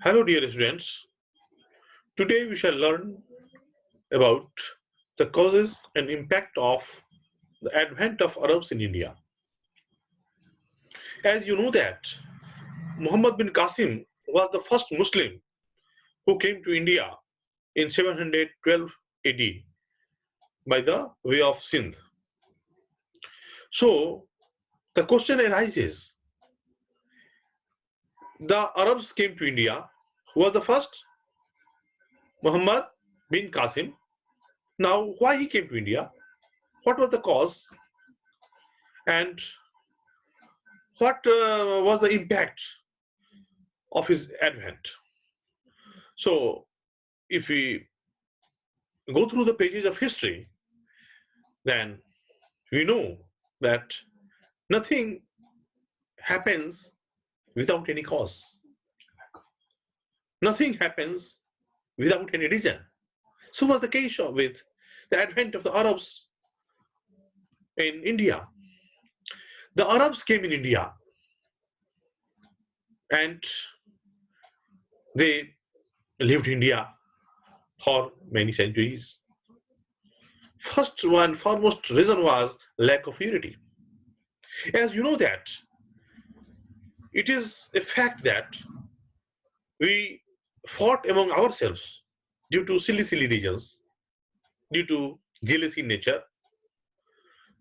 Hello, dear students. Today we shall learn about the causes and impact of the advent of Arabs in India. As you know that Muhammad bin Qasim was the first Muslim who came to India in 712 AD by the way of Sindh. So the question arises, the Arabs came to India. Who was the first? Muhammad bin Qasim. Now, why he came to India? What was the cause? And what was the impact of his advent? So, if we go through the pages of history, then we know that nothing happens without any cause. Nothing happens without any reason. So was the case with the advent of the Arabs in India. The Arabs came in India and they lived in India for many centuries. First one, foremost reason was lack of unity. As you know that it is a fact that we fought among ourselves due to silly reasons, due to jealousy nature,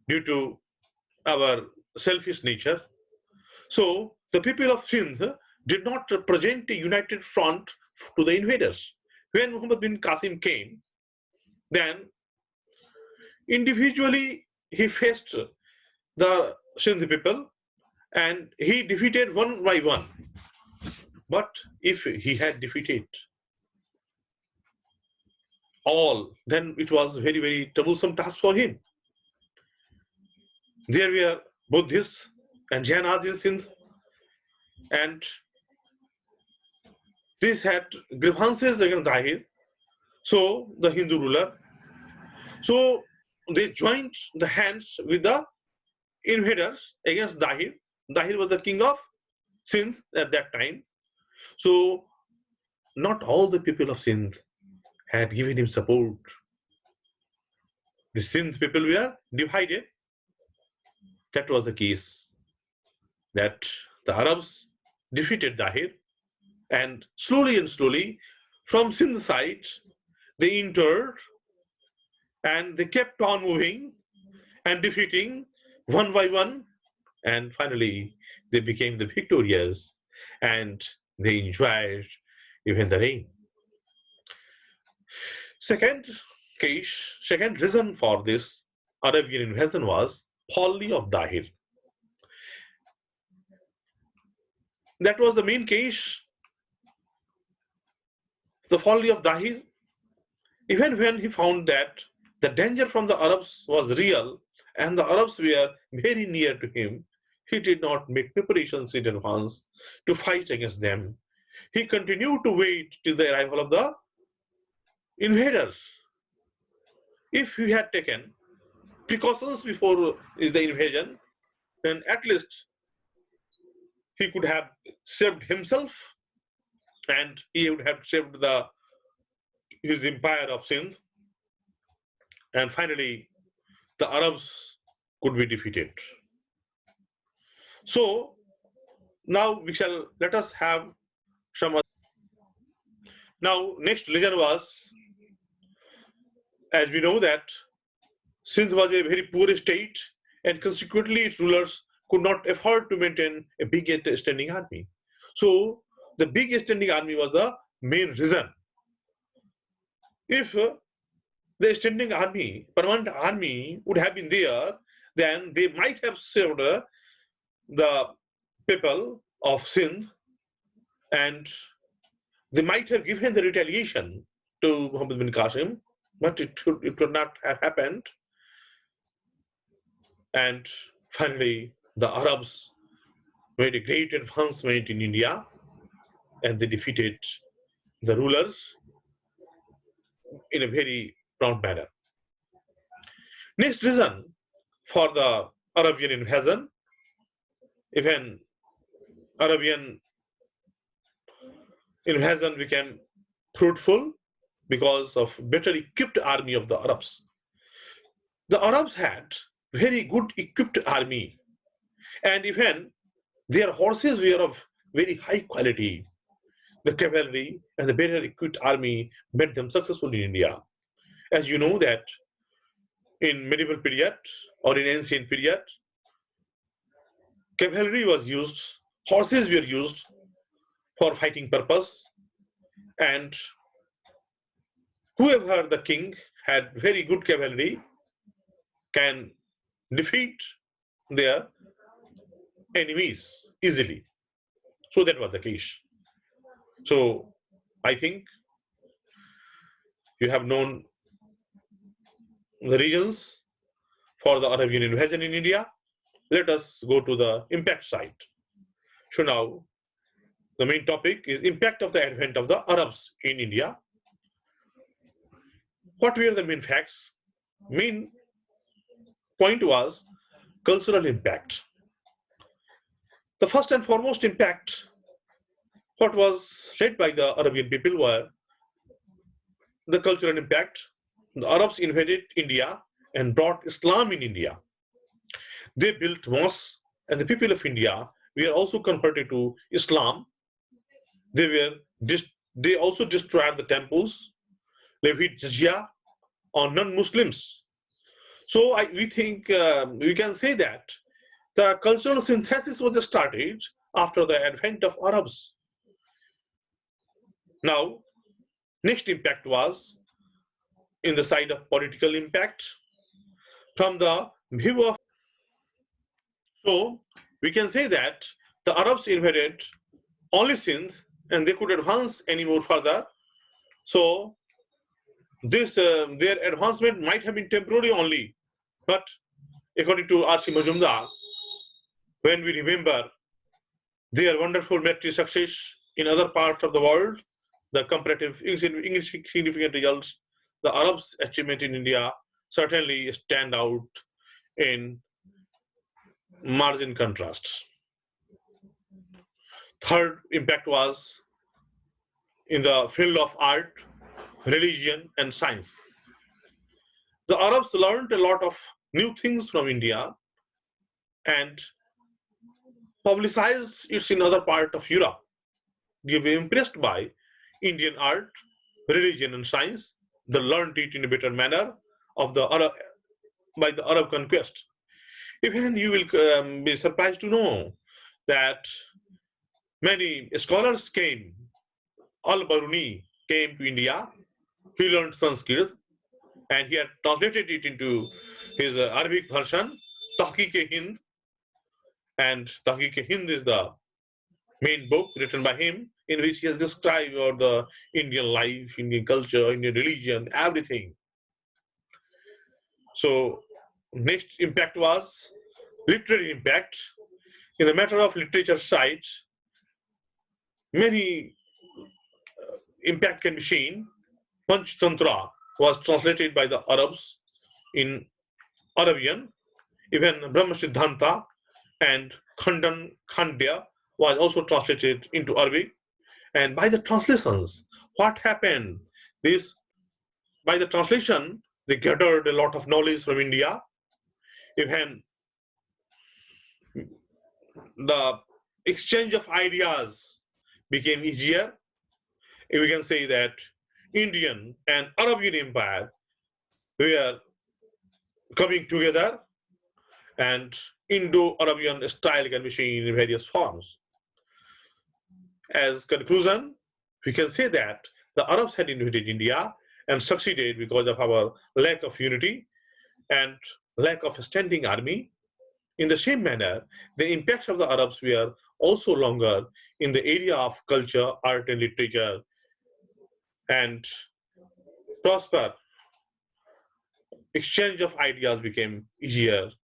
due to our selfish nature. So the people of Sindh did not present a united front to the invaders. When Muhammad bin Qasim came, then individually he faced the Sindh people and he defeated one by one. But if he had defeated all, then it was very troublesome task for him. There were Buddhists and Jainas in Sindh, and this had grievances against Dahir, so the Hindu ruler. So they joined the hands with the invaders against Dahir. Dahir was the king of Sindh at that time. So not all the people of Sindh had given him support. The Sindh people were divided. That was the case, that the Arabs defeated Dahir, and slowly from Sindh side they entered and they kept on moving and defeating one by one, and finally they became the victorious and they enjoyed even the reign. Second reason for this Arabian invasion was folly of Dahir. That was the main case, the folly of Dahir. Even when he found that the danger from the Arabs was real and the Arabs were very near to him, he did not make preparations in advance to fight against them. He continued to wait till the arrival of the invaders. If he had taken precautions before the invasion, then at least he could have saved himself and he would have saved his empire of Sindh, and finally the Arabs could be defeated. So now let us have some other. Now next legend was, as we know that Sindh was a very poor state and consequently its rulers could not afford to maintain a big standing army. So the big standing army was the main reason. If the standing army, permanent army would have been there, then they might have saved the people of Sindh and they might have given the retaliation to Muhammad bin Qasim, but it could not have happened. And finally, the Arabs made a great advancement in India and they defeated the rulers in a very prompt manner. Next reason for the Arabian invasion, even Arabian invasion became fruitful because of better equipped army of the Arabs. The Arabs had very good equipped army, and even their horses were of very high quality. The cavalry and the better equipped army made them successful in India. As you know that in medieval period or in ancient period, cavalry was used, horses were used for fighting purpose, and whoever the king had very good cavalry can defeat their enemies easily. So that was the case. So I think you have known the reasons for the Arabian invasion in India. Let us go to the impact side. So now the main topic is impact of the advent of the Arabs in India. What were the main facts? Main point was cultural impact. The first and foremost impact, what was led by the Arabian people were the cultural impact. The Arabs invaded India and brought Islam in India. They built mosques, and the people of India were also converted to Islam. They also destroyed the temples, levied jizya on non-Muslims. So we think we can say that the cultural synthesis was started after the advent of Arabs. Now, next impact was in the side of political impact from the view of. So we can say that the Arabs invaded only Sindh and they could advance any more further. So this their advancement might have been temporary only, but according to R.C. Majumdar, when we remember their wonderful military success in other parts of the world, the comparative insignificant results, the Arabs' achievement in India certainly stand out in margin contrasts. Third impact was in the field of art, religion, and science. The Arabs learned a lot of new things from India and publicized it in other part of Europe. They were impressed by Indian art, religion, and science. They learned it in a better manner of the Arab, by the Arab conquest. Even you will be surprised to know that many scholars came. Al-Baruni came to India. He learned Sanskrit and he had translated it into his Arabic version, Tahqiq-e-Hind. And Tahqiq-e-Hind is the main book written by him in which he has described about the Indian life, Indian culture, Indian religion, everything. So next impact was literary impact. In the matter of literature side, many impact can be seen. Panchtantra was translated by the Arabs in Arabian. Even Brahma Siddhanta and Khandya was also translated into Arabic. And by the translations, what happened? By the translation, they gathered a lot of knowledge from India. Even the exchange of ideas became easier. We can say that Indian and Arabian Empire were coming together, and Indo-Arabian style can be seen in various forms. As conclusion, we can say that the Arabs had invaded India and succeeded because of our lack of unity and lack of a standing army. In the same manner, the impacts of the Arabs were also longer in the area of culture, art, and literature, and prosper. Exchange of ideas became easier